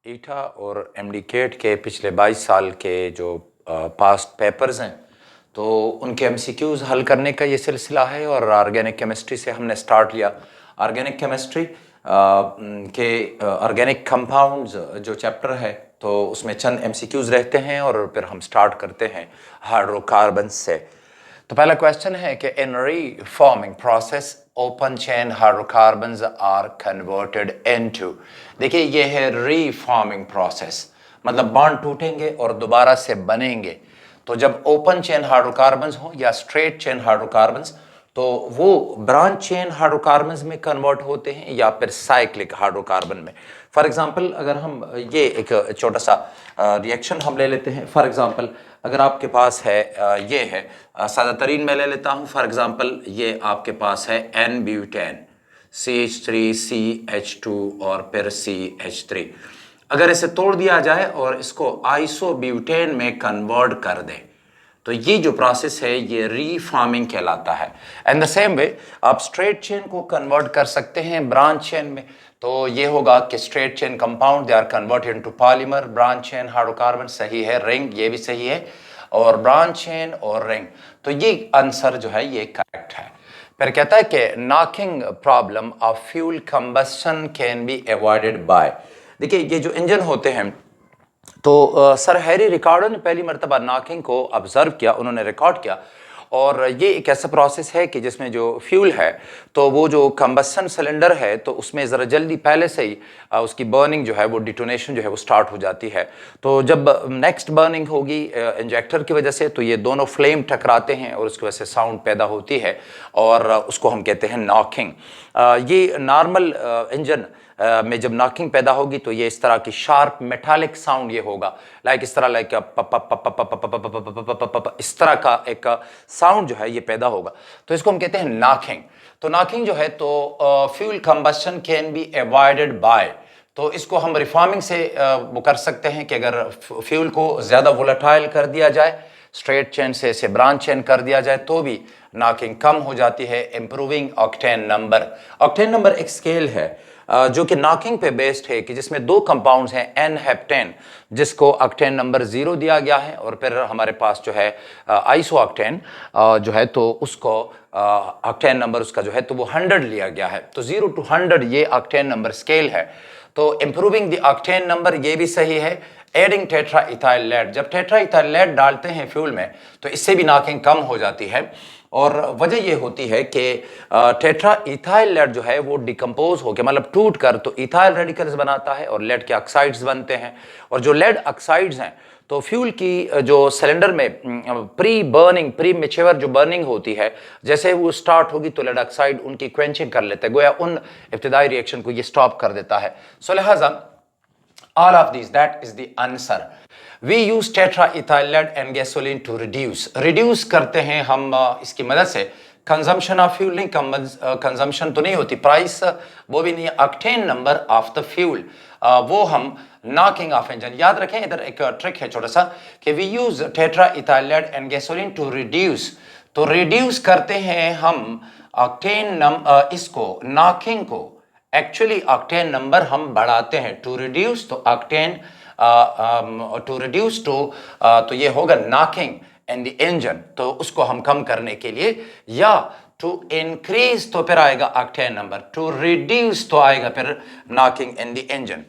ईटा और एमडीकेट के पिछले 22 साल के जो पास्ट पेपर्स हैं तो उनके एमसीक्यूज़ हल करने का ये सिलसिला है और ऑर्गेनिक केमिस्ट्री से हमने स्टार्ट लिया। ऑर्गेनिक केमिस्ट्री के ऑर्गेनिक कंपाउंड्स जो चैप्टर है तो उसमें चंद एमसीक्यूज़ रहते हैं और फिर हम स्टार्ट करते हैं हाइड्रोकार्बन से। तो पहला क्वेश्चन है कि in reforming process open chain hydrocarbons are converted into. देखिए ये है रीफॉर्मिंग प्रोसेस, मतलब बॉन्ड टूटेंगे और दोबारा से बनेंगे। तो जब ओपन चेन हाइड्रोकार्बन्स हो या स्ट्रेट चेन हाइड्रोकार्बन्स तो वो ब्रांच चेन हाइड्रोकार्बन्स में कन्वर्ट होते हैं या फिर साइक्लिक हाइड्रोकार्बन में। फॉर एग्जांपल अगर हम ये एक छोटा सा रिएक्शन हम ले लेते हैं। फॉर एग्जांपल अगर आपके पास है ये है सादा तरीन मैं ले लेता हूँ। फॉर एग्जांपल ये आपके पास है एन ब्यूटेन CH3CH2 और फिर CH3। अगर इसे तोड़ दिया जाए और इसको आइसोब्यूटेन में कन्वर्ट कर दें तो ये जो प्रोसेस है ये रीफॉर्मिंग कहलाता है। एंड द सेम वे आप स्ट्रेट चेन को कन्वर्ट कर सकते हैं ब्रांच चेन में। तो ये होगा कि straight chain compound they are converted into polymer. Branch chain hydrocarbon सही है, रिंग ये भी सही है, और ब्रांच चेन और रिंग, तो ये आंसर जो है ये करेक्ट है। फिर कहता है कि knocking problem of fuel combustion can be avoided by. देखिए ये जो इंजन होते हैं तो सर हैरी रिकार्डो ने पहली मरतबा नॉकिंग को ऑब्जर्व किया, उन्होंने रिकॉर्ड किया। और ये एक ऐसा प्रोसेस है कि जिसमें जो फ्यूल है तो वो जो कंबस्शन सिलेंडर है तो उसमें ज़रा जल्दी पहले से ही उसकी बर्निंग जो है वो डिटोनेशन जो है वो स्टार्ट हो जाती है। तो जब नेक्स्ट बर्निंग होगी इंजेक्टर की वजह से तो ये दोनों फ्लेम टकराते हैं और उसकी वजह से साउंड पैदा होती है और उसको हम कहते हैं नॉकिंग। ये नॉर्मल इंजन में जब नॉकिंग पैदा होगी तो ये इस तरह की शार्प मेटालिक साउंड ये होगा, लाइक इस तरह, लाइक इस तरह का एक साउंड जो है ये पैदा होगा। तो इसको हम कहते हैं नॉकिंग। तो नॉकिंग जो है तो fuel combustion can be avoided by, तो इसको हम रिफॉर्मिंग से वो कर सकते हैं कि अगर फ्यूल को ज़्यादा वोलेटाइल कर दिया जाए, स्ट्रेट चेन से इसे ब्रांच चेन कर दिया जाए तो भी नॉकिंग कम हो जाती है। Improving octane number. Octane number एक स्केल है जो कि नॉकिंग पे बेस्ड है कि जिसमें दो कंपाउंड्स हैं एन हेप्टेन जिसको ऑक्टेन नंबर 0 दिया गया है, और फिर हमारे पास जो है आइसो ऑक्टेन जो है तो उसको ऑक्टेन नंबर उसका जो है तो वो 100 लिया गया है। तो 0 to 100 ये ऑक्टेन नंबर स्केल है। तो इंप्रूविंग द ऑक्टेन नंबर ये भी सही है। एडिंग टेट्रा इथाइल लेड, जब टेट्रा इथाइल लेड डालते हैं फ्यूल में तो इससे भी नॉकिंग कम हो जाती है। और वजह ये होती है कि टेट्रा इथाइल लेड जो है वो डिकम्पोज होकर, मतलब टूट कर तो इथाइल रेडिकल्स बनाता है और लेड के ऑक्साइड्स बनते हैं। और जो लेड ऑक्साइड्स हैं तो फ्यूल की जो सिलेंडर में प्री बर्निंग, प्री मेच्योर जो बर्निंग होती है, जैसे वो स्टार्ट होगी तो लेड ऑक्साइड उनकी क्वेंचिंग कर लेते हैं, गोया उन इब्तिदाई रिएक्शन को ये स्टॉप कर देता है। सो लिहाजा all of these, that is the answer. We use tetraethyl lead and gasoline to reduce करते हैं हम इसकी मदद से। कंजम्पशन ऑफ फ्यूल नहीं, कंजम्पशन तो नहीं होती, प्राइस वो भी नहीं, octane number of the fuel वो हम नॉकिंग ऑफ इंजन। याद रखें इधर एक ट्रिक है छोटा सा कि we use tetraethyl lead and gasoline to reduce। तो रिड्यूस करते हैं हम ऑक्टेन इसको, नॉकिंग को, एक्चुअली ऑक्टेन नंबर हम बढ़ाते हैं। टू रिड्यूस तो ऑक्टेन, टू रिड्यूस टू तो ये होगा नॉकिंग इन द इंजन, तो उसको हम कम करने के लिए, या टू इंक्रीज तो फिर आएगा ऑक्टेन नंबर, टू रिड्यूस तो आएगा फिर knocking in the engine.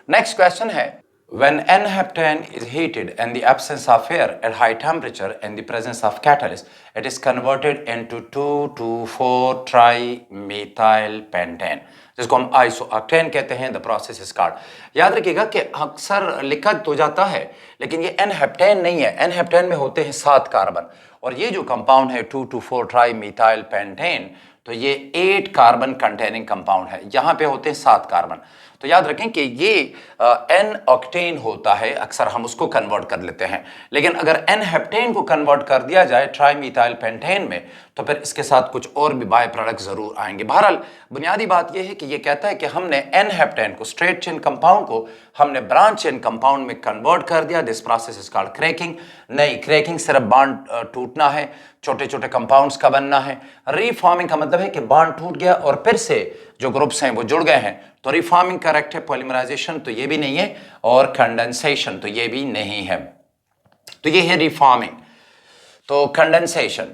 Next question है when N-heptane is heated in the absence of air at high temperature in the presence of catalyst, it is converted into 2,2,4-trimethyl pentane, जिसको हम isooctane कहते हैं। The process is called. याद रखिएगा कि अक्सर लिखा तो जाता है लेकिन ये N-हेप्टेन नहीं है। N-हेप्टेन में होते हैं 7 कार्बन, और ये जो कंपाउंड है 2,2,4-ट्राईमीथाइल पेंटेन तो ये 8 कार्बन कंटेनिंग कंपाउंड है, यहाँ पे होते हैं 7 कार्बन। तो याद रखें कि ये एन ऑक्टेन होता है, अक्सर हम उसको कन्वर्ट कर लेते हैं, लेकिन अगर एन हेप्टेन को कन्वर्ट कर दिया जाए ट्राईमीथाइल पेंटेन में तो फिर इसके साथ कुछ और भी बाय प्रोडक्ट ज़रूर आएंगे। बहरहाल बुनियादी बात यह है कि ये कहता है कि हमने एन हेप्टेन को, स्ट्रेट चेन कंपाउंड को, हमने ब्रांच चेन कंपाउंड में कन्वर्ट कर दिया। This process is called cracking. नहीं, क्रैकिंग सिर्फ बॉन्ड टूटना है, छोटे छोटे कंपाउंड्स का बनना है। रीफॉर्मिंग का मतलब है कि बॉन्ड टूट गया और फिर से जो ग्रुप्स हैं वो जुड़ गए हैं, तो रिफॉर्मिंग करेक्ट है। पॉलीमराइजेशन तो ये भी नहीं है, और कंडेंसेशन तो ये भी नहीं है। तो ये है रिफॉर्मिंग। तो कंडेंसेशन।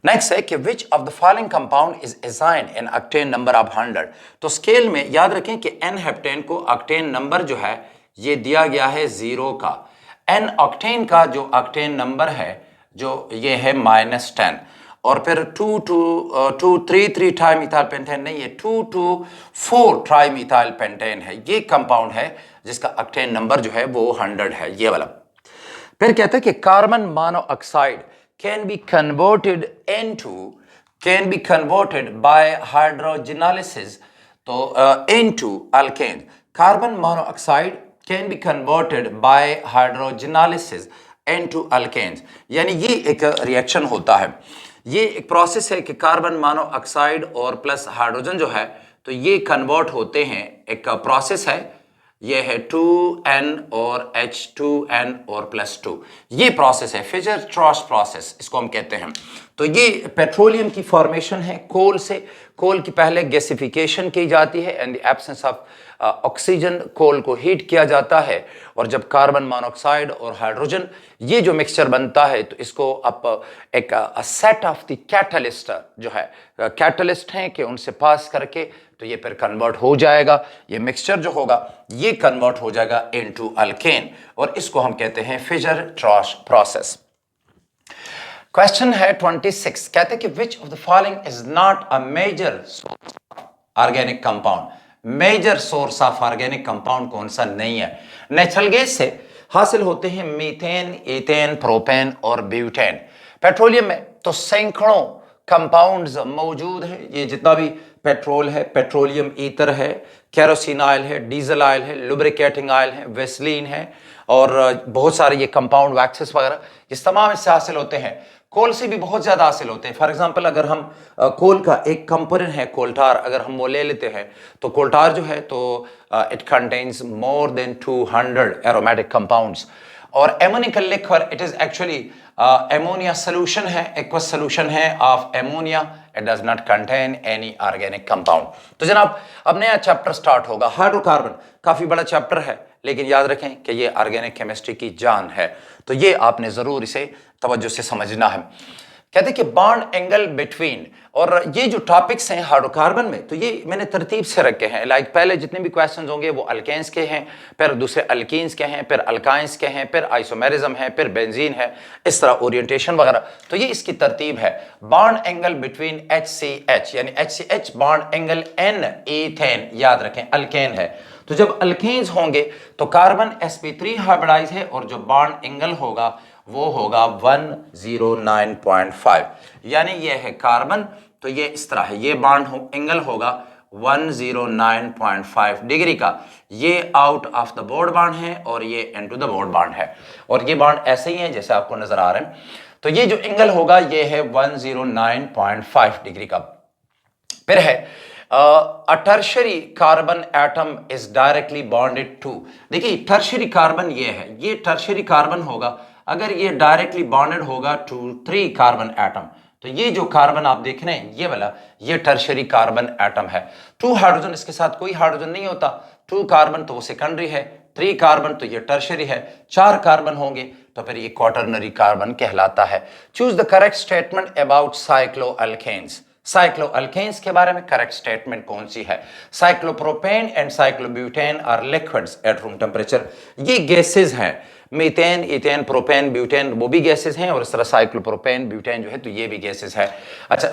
नेक्स्ट है कि which of the following compound is assigned in octane number of 100। तो स्केल में याद रखें कि एन हेप्टेन को ऑक्टेन नंबर जो है ये दिया गया है 0 का। एन ऑक्टेन का जो ऑक्टेन नंबर है जो ये है -10, और फिर 2,2,3,3 ट्राइमिथाइल पेंटेन नहीं है, 2,2,4 ट्राइमिथाइल पेंटेन है। ये कंपाउंड है जिसका ऑक्टेन नंबर जो है वो 100 है, ये वाला। फिर कहते हैं कि carbon monoxide can be converted by hydrogenalysis तो into alkane। Carbon monoxide can be converted by hydrogenalysis into alkanes, यानी ये एक रिएक्शन होता है, ये एक प्रोसेस है कि कार्बन मोनोऑक्साइड और प्लस हाइड्रोजन जो है तो ये कन्वर्ट होते हैं, एक प्रोसेस है। ये है 2n और H2n और +2, ये प्रोसेस है फिशर-ट्रॉश प्रोसेस इसको हम कहते हैं। तो ये पेट्रोलियम की फॉर्मेशन है कोल से। कोल की पहले गैसिफिकेशन की जाती है, in the absence of oxygen coal को हीट किया जाता है, और जब कार्बन मोनोऑक्साइड और हाइड्रोजन ये जो मिक्सचर बनता है तो इसको आप एक सेट ऑफ द कैटलिस्ट जो है, कैटलिस्ट हैं कि उनसे पास करके तो ये फिर कन्वर्ट हो जाएगा, ये मिक्सचर जो होगा ये कन्वर्ट हो जाएगा इनटू अल्केन, और इसको हम कहते हैं फिशर-ट्रॉश प्रोसेस। क्वेश्चन है 26, कहते हैं कि which of the following is not a major organic compound. Major source of organic compound कौन सा नहीं है? नेचुरल गैस से हासिल होते हैं मीथेन, इथेन, प्रोपेन और ब्यूटेन। पेट्रोलियम में तो सैकड़ों कंपाउंड्स मौजूद हैं, ये जितना भी पेट्रोल है, पेट्रोलियम ईथर है, केरोसिन ऑयल है, डीजल ऑयल है, लुब्रिकेटिंग ऑयल है, वेसलीन है, और बहुत सारे ये कंपाउंड वैक्सेस वगैरह इस तमाम इससे हासिल होते हैं। कोल से भी बहुत ज़्यादा हासिल होते हैं। फॉर एग्जांपल अगर हम कोल का एक कंपोनेंट है कोल्टार, अगर हम वो ले लेते हैं तो कोल्टार जो है तो it contains more than 200 aromatic compounds. और ammoniacal liquid it is actually ammonia solution है, एक्वस सोल्यूशन है of ammonia, it does not contain any organic compound. तो जनाब अब नया चैप्टर स्टार्ट होगा, हाइड्रोकार्बन। काफ़ी बड़ा चैप्टर है, लेकिन याद रखें कि ये ऑर्गेनिक केमिस्ट्री की जान है, तो ये आपने ज़रूर इसे तवज्जो से समझना है। कहते हैं कि बॉन्ड एंगल बिटवीन, और ये जो टॉपिक्स हैं हाइड्रोकार्बन में तो ये मैंने तरतीब से रखे हैं। लाइक पहले जितने भी क्वेश्चंस होंगे वो अल्केन्स के हैं, फिर दूसरे अल्कीन्स के हैं, फिर अल्काइंस के हैं, फिर आइसोमेरिज्म है, फिर बेंजीन है, इस तरह ओरिएंटेशन वगैरह। तो ये इसकी तरतीब है। बॉन्ड एंगल बिटवीन HCH यानी HCH bond angle N ethane, याद रखें अल्केन है। तो जब अल्केन्स होंगे तो कार्बन sp3 हाइब्रिडाइज है, और जो बॉन्ड एंगल होगा वो होगा 109.5, यानी ये है कार्बन, तो ये इस तरह है, ये बॉन्ड एंगल होगा 109.5 डिग्री का। ये out of the board bond है और ये इनटू द बोर्ड बॉन्ड है, और ये बॉन्ड ऐसे ही है जैसे आपको नजर आ रहे हैं। तो ये जो एंगल होगा ये है 109.5 डिग्री का। फिर है a tertiary carbon atom is directly bonded to। देखिए टर्शरी कार्बन ये है, ये टर्शरी कार्बन होगा अगर ये डायरेक्टली बॉन्डेड होगा टू 3 कार्बन एटम। तो ये जो कार्बन आप देख रहे हैं ये वाला, ये टर्शरी कार्बन एटम है। 2 हाइड्रोजन, इसके साथ कोई हाइड्रोजन नहीं होता, 2 कार्बन तो वो सेकेंडरी है, 3 कार्बन तो ये टर्शरी है, 4 कार्बन होंगे तो फिर ये क्वाटरनरी कार्बन कहलाता है। Choose the correct statement about cycloalkanes. Cycloalkanes के बारे में करेक्ट स्टेटमेंट कौन सी है? Cyclopropane and cyclobutane are liquids at room temperature. ये गैसेज हैं, मीथेन, इथेन, प्रोपेन, ब्यूटेन वो भी गैसेज हैं, और इस तरह साइक्लोप्रोपेन, ब्यूटेन जो है तो ये भी गैसेज है। अच्छा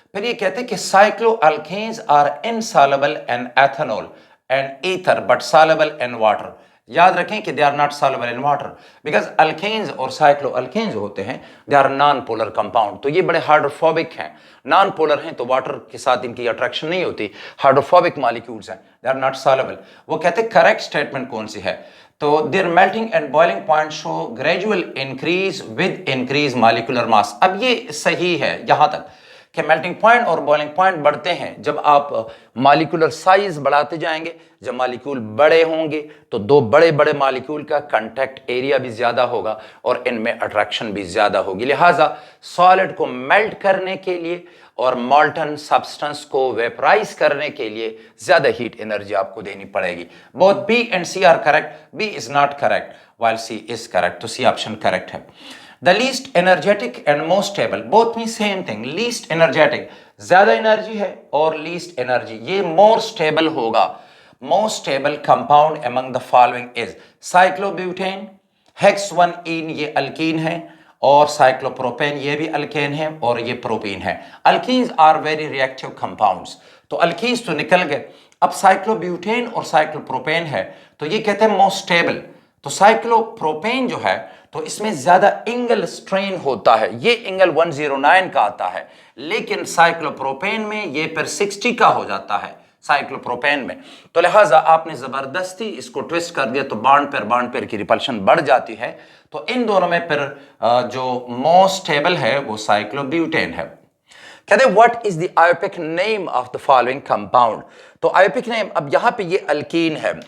फिर ये कहते हैं कि cycloalkanes are insoluble in ethanol and ether but soluble in water. याद रखें कि they are not soluble in water, because alkanes और साइक्लो अल्केन्स होते हैं they are non polar compound, तो ये बड़े हाइड्रोफोबिक हैं, नॉन पोलर हैं, तो वाटर के साथ इनकी अट्रैक्शन नहीं होती, हाइड्रोफोबिक मॉलिक्यूल्स हैं, दे आर नॉट सॉल्युबल। वो कहते हैं करेक्ट स्टेटमेंट कौन सी है, तो their melting and boiling point show gradual increase with increase molecular mass. अब ये सही है यहां तक कि मेल्टिंग पॉइंट और बॉइलिंग पॉइंट बढ़ते हैं जब आप मॉलिक्यूलर साइज बढ़ाते जाएंगे, जब मॉलिक्यूल बड़े होंगे तो दो बड़े बड़े मॉलिक्यूल का कांटेक्ट एरिया भी ज्यादा होगा और इनमें अट्रैक्शन भी ज्यादा होगी। लिहाजा सॉलिड को मेल्ट करने के लिए और मॉल्टन सब्सटेंस को वेपराइज करने के लिए ज्यादा हीट एनर्जी आपको देनी पड़ेगी। Both B and C are correct, B is not correct while C is correct, तो सी ऑप्शन करेक्ट है। The least energetic and most stable both mean same thing, least energetic ज्यादा energy है और least energy ये more stable होगा। most stable compound among the following is cyclobutane, hex1ene ये alkyne है और साइक्लोप्रोपेन ये भी अल्केन है और ये प्रोपीन है। Alkenes are very reactive compounds, तो अल्कीन्स तो निकल गए, अब साइक्लोब्यूटेन और साइक्लोप्रोपेन है तो ये कहते हैं मोस्ट स्टेबल। तो साइक्लोप्रोपेन जो है तो इसमें ज्यादा एंगल स्ट्रेन होता है, ये एंगल 109 का आता है, लेकिन साइक्लोप्रोपेन में ये फिर 60 का हो जाता है साइक्लोप्रोपेन में, तो लिहाजा आपने जबरदस्ती इसको ट्विस्ट कर दिया तो बांड पेयर की रिपल्शन बढ़ जाती है, तो इन दोनों में फिर जो मोस्ट स्टेबल है वो साइक्लोब्यूटेन है। कहते हैं what is the IUPAC name of the following compound, तो आयोपिक नेम, अब यहां पे ये अल्कीन है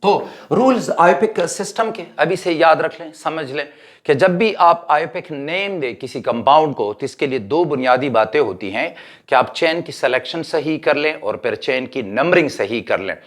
तो रूल्स आयोपिक सिस्टम के अभी से याद रख लें, समझ लें कि जब भी आप आयोपिक नेम दे किसी कंपाउंड को तो इसके लिए दो बुनियादी बातें होती हैं कि आप चेन की सिलेक्शन सही कर लें और फिर चेन की नंबरिंग सही कर लें।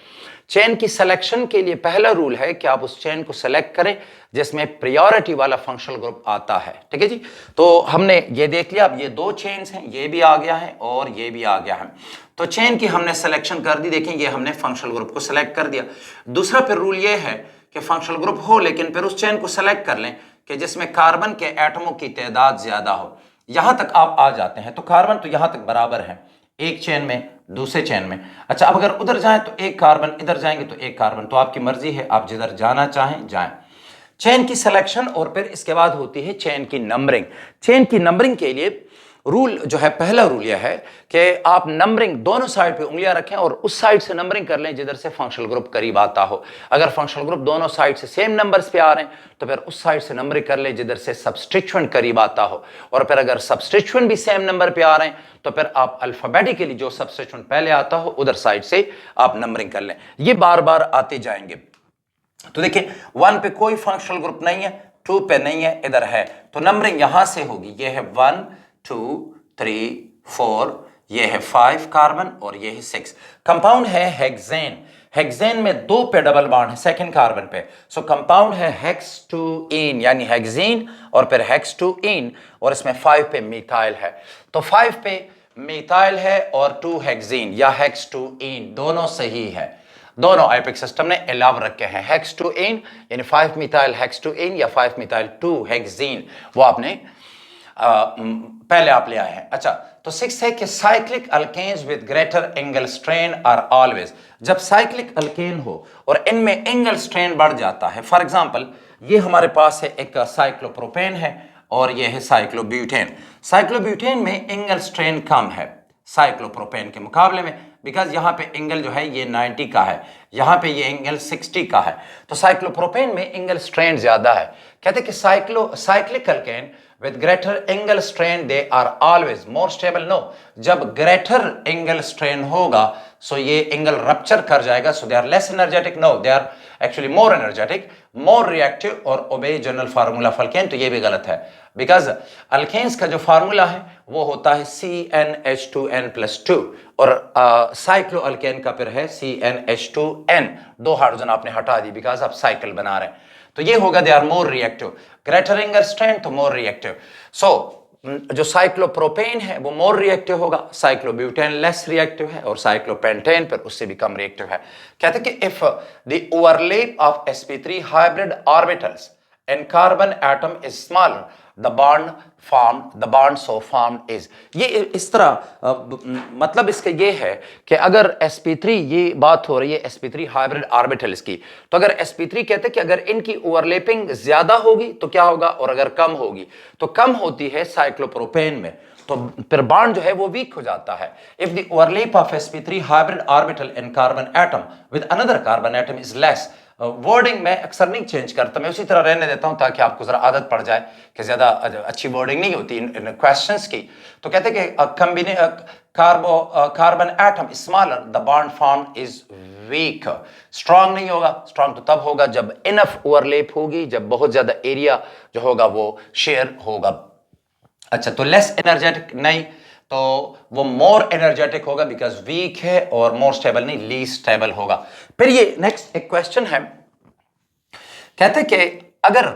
चेन की सिलेक्शन के लिए पहला रूल है कि आप उस चेन को सेलेक्ट करें जिसमें प्रायोरिटी वाला फंक्शनल ग्रुप आता है, ठीक है जी। तो हमने ये देख लिया, अब ये दो चेन्स हैं, ये भी आ गया है और ये भी आ गया है, तो चेन की हमने सिलेक्शन कर दी, देखें ये हमने फंक्शनल ग्रुप को सिलेक्ट कर दिया। दूसरा फिर रूल ये है कि फंक्शनल ग्रुप हो लेकिन फिर उस चेन को सिलेक्ट कर लें कि जिसमें कार्बन के एटमों की तादाद ज्यादा हो। यहां तक आप आ जाते हैं तो कार्बन तो यहां तक बराबर है, एक चेन में दूसरे चेन में। अच्छा, अब अगर उधर जाएं तो एक कार्बन, इधर जाएंगे तो एक कार्बन, तो आपकी मर्जी है आप जिधर जाना चाहें जाएं। चेन की सिलेक्शन और फिर इसके बाद होती है चेन की नंबरिंग। चेन की नंबरिंग के लिए रूल जो है, पहला रूल यह है कि आप नंबरिंग दोनों साइड पे उंगलियां रखें और उस साइड से नंबरिंग कर लें जिधर से फंक्शनल ग्रुप करीब आता हो। अगर फंक्शनल ग्रुप दोनों साइड से सेम नंबर्स पे आ रहे हैं तो फिर उस साइड से नंबरिंग कर लें जिधर से सब्सटीट्यूएंट करीब आता हो, और फिर अगर सब्सटीट्यूएंट भी सेम नंबर पे आ रहे हैं तो फिर आप अल्फाबेटिकली जो सब्सटीट्यूएंट पहले आता हो उधर साइड से आप नंबरिंग कर लें। ये बार बार आते जाएंगे। तो देखिए 1 पे कोई फंक्शनल ग्रुप नहीं है, 2 पे नहीं है, इधर है, तो नंबरिंग यहां से होगी। ये है 1 2 3 4, ये है 5 कार्बन और ये है 6। कंपाउंड है हेक्सेन, हेक्सेन में 2 पे डबल बॉन्ड है सेकंड कार्बन पे, सो कंपाउंड है हेक्स2ईन यानी हेक्सेन और फिर हेक्स2ईन, और इसमें 5 पे मिथाइल है, तो 5 पे मिथाइल है और 2 हेक्सेन या हेक्स2ईन, दोनों सही है। दोनों आयोपिक सिस्टम ने अलाव रखे हैं, हेक्स2ईन यानी 5 मिथाइल हेक्स2ईन या 5 मिथाइल 2 हेक्सेन, वो आपने पहले आप ले आए हैं। अच्छा, तो 6 है कि cyclic alkanes with greater angle strain are always, जब साइक्लिक अल्केन हो और इनमें एंगल स्ट्रेन बढ़ जाता है, फॉर एग्जांपल ये हमारे पास है एक साइक्लोप्रोपेन है और ये है साइक्लोब्यूटेन। साइक्लोब्यूटेन में एंगल स्ट्रेन कम है साइक्लोप्रोपेन के मुकाबले में, बिकॉज यहाँ पे एंगल जो है ये 90 का है, यहाँ पे ये एंगल 60 का है, तो साइक्लोप्रोपेन में एंगल स्ट्रेन ज्यादा है। कहते हैं कि cyclic alkane with greater angle strain they are always more stable, no, जब greater angle strain होगा so ये angle rupture कर जाएगा, so they are less energetic, no, they are actually more energetic, more reactive और obey general formula of alkane, तो ये भी गलत है, because alkanes का जो फार्मूला है वो होता है CnH2n+2 और साइक्लोअल्केन का फिर है CnH2n, 2 हाइड्रोजन आपने हटा दी बिकॉज आप साइकिल बना रहे हैं, तो ये होगा they are more reactive, greater angle strain तो मोर रिएक्टिव। सो जो साइक्लोप्रोपेन है वो मोर रिएक्टिव होगा, साइक्लोब्यूटेन लेस रिएक्टिव है और साइक्लोपेंटेन पर उससे भी कम रिएक्टिव है। कहते हैं कि if the overlap of sp3 hybrid orbitals and carbon atom is smaller the bond so formed is. ये इस तरह मतलब इसका ये है कि अगर sp3, ये बात हो रही है sp3 हाइब्रिड ऑर्बिटल्स की, तो अगर sp3 कहते हैं कि अगर इनकी ओवरलैपिंग ज्यादा होगी तो क्या होगा, और अगर कम होगी तो कम होती है साइक्लोप्रोपेन में, तो फिर बॉन्ड जो है वो वीक हो जाता है। If the overlap of sp3 hybrid orbital in carbon atom with another carbon atom is less. Wording में अक्सर नहीं चेंज करता, मैं उसी तरह रहने देता हूं ताकि आपको जरा आदत पड़ जाए कि ज्यादा अच्छी वर्डिंग नहीं होती इन क्वेश्चंस की। तो कहते हैं कि carbon atom smaller the bond form is weak. Strong नहीं होगा, स्ट्रांग तो तब होगा जब इनफ ओवरलैप होगी, जब बहुत ज्यादा एरिया जो होगा वो शेयर होगा। अच्छा, तो लेस एनर्जेटिक नहीं, तो वो मोर एनर्जेटिक होगा बिकॉज वीक है, और मोर स्टेबल नहीं, लीस्ट स्टेबल होगा। फिर ये नेक्स्ट एक क्वेश्चन है, कहते कि अगर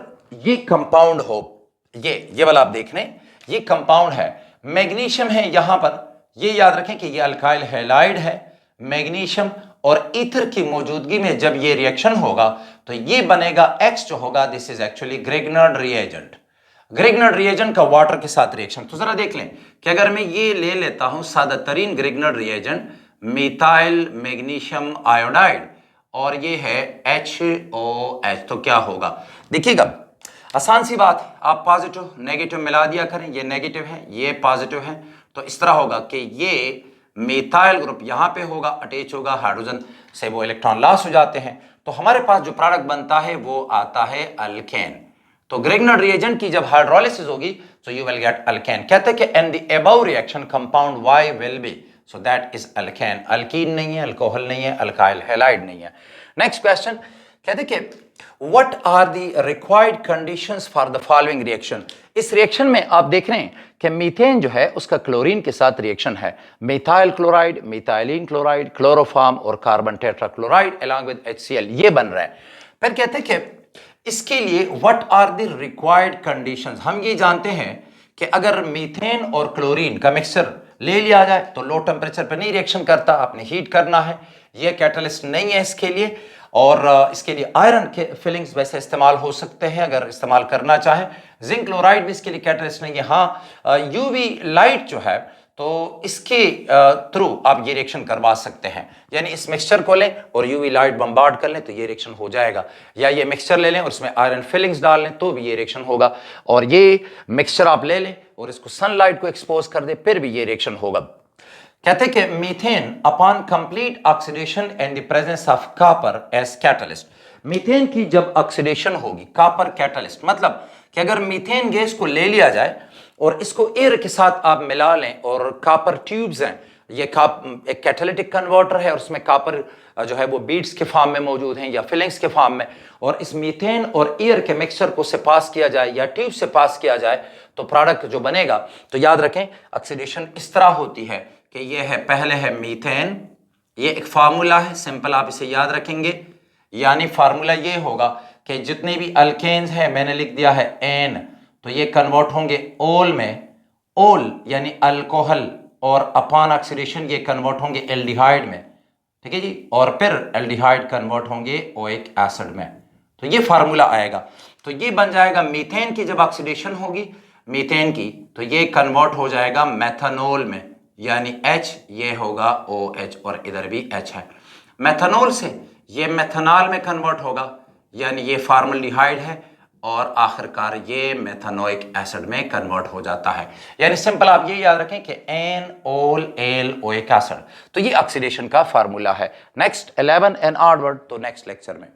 ये कंपाउंड हो, ये वाला आप देख लें, ये कंपाउंड है, मैग्नीशियम है यहां पर, ये याद रखें कि ये अल्काइल हैलाइड है, मैग्नीशियम और ईथर की मौजूदगी में जब ये रिएक्शन होगा तो ये बनेगा X जो होगा, this is actually Grignard reagent. Grignard reagent का वाटर के साथ रिएक्शन, तो जरा देख लें कि अगर मैं ये ले लेता हूं सादा तरीन ग्रिग्नर्ड रिएजेंट मिथाइल मैग्नीशियम आयोडाइड, और ये है HOH, तो क्या होगा, देखिएगा आसान सी बात है, आप पॉजिटिव नेगेटिव मिला दिया करें, ये नेगेटिव है ये पॉजिटिव है, तो इस तरह होगा कि ये मिथाइल ग्रुप यहां पे होगा, अटैच होगा, हाइड्रोजन से वो इलेक्ट्रॉन लॉस हो जाते हैं, तो हमारे पास जो प्रोडक्ट बनता है वो आता है अल्केन। तो ग्रिग्नर्ड रिएजेंट की जब हाइड्रोलिसिस होगी तो यू विल गेट अल्केन। कहते हैं कि and the above reaction compound Y will be, so that is alkane. Alkyne नहीं है, अल्कोहल नहीं है, अल्काइल हैलाइड नहीं है। नेक्स्ट क्वेश्चन, कहते हैं कि what are the required conditions for the following reaction. इस रिएक्शन में आप देख रहे हैं कि मीथेन जो है उसका क्लोरीन के साथ रिएक्शन है, methyl chloride, methylene chloride, chloroform और carbon tetrachloride along with HCl, ये बन रहा है। फिर कहते हैं कि इसके लिए what are the required conditions. हम ये जानते हैं कि अगर मीथेन और क्लोरीन का मिक्सचर ले लिया जाए तो लो टेम्परेचर पर नहीं रिएक्शन करता, आपने हीट करना है, ये कैटलिस्ट नहीं है इसके लिए। और इसके लिए आयरन के फिलिंग्स वैसे इस्तेमाल हो सकते हैं अगर इस्तेमाल करना चाहे, जिंक क्लोराइड भी इसके लिए कैटलिस्ट नहीं है। हाँ, यूवी लाइट जो है तो इसके थ्रू आप ये रिएक्शन करवा सकते हैं, यानी इस मिक्सचर को लें और यूवी लाइट बम्बार्ड कर लें तो ये रिएक्शन हो जाएगा, या ये मिक्सचर ले लें और इसमें आयरन फिलिंग्स डाल लें तो भी ये रिएक्शन होगा, और ये मिक्सचर आप ले लें और इसको सनलाइट को एक्सपोज कर दें फिर भी ये रिएक्शन होगा। कहते हैं कि methane upon complete oxidation and the presence of copper as catalyst, methane की जब ऑक्सीडेशन होगी, कॉपर कैटलिस्ट मतलब कि अगर मीथेन गैस को ले लिया जाए और इसको एयर के साथ आप मिला लें, और कॉपर ट्यूब्स हैं, ये एक कैटालिटिक कन्वर्टर है और उसमें कॉपर जो है वो बीड्स के फॉर्म में मौजूद हैं या फिलिंग्स के फॉर्म में, और इस मीथेन और एयर के मिक्सचर को से पास किया जाए या ट्यूब से पास किया जाए तो प्रोडक्ट जो बनेगा, तो याद रखें ऑक्सीडेशन इस तरह होती है कि ये है, पहले है मीथेन, ये एक फार्मूला है सिंपल, आप इसे याद रखेंगे, यानी फार्मूला ये होगा कि जितने भी अल्केन्स हैं मैंने लिख दिया है N, तो ये कन्वर्ट होंगे ओल में, ओल यानी अल्कोहल, और अपॉन ऑक्सीडेशन ये कन्वर्ट होंगे एल्डिहाइड में, ठीक है जी, और फिर एल्डिहाइड कन्वर्ट होंगे ओइक एसिड में, तो ये फार्मूला आएगा। तो ये बन जाएगा मीथेन की जब ऑक्सीडेशन होगी मीथेन की तो ये कन्वर्ट हो जाएगा मेथनॉल में, यानी H, ये होगा OH और इधर भी H है। मेथनॉल से ये मेथनॉल में कन्वर्ट होगा, यानी ये फॉर्मल्डिहाइड है, और आखिरकार ये मेथनोइक एसिड में कन्वर्ट हो जाता है। यानी सिंपल आप ये याद रखें कि NOL ओइक एसिड, तो ये ऑक्सीडेशन का फार्मूला है। नेक्स्ट 11 एंड ऑनवर्ड तो नेक्स्ट लेक्चर में।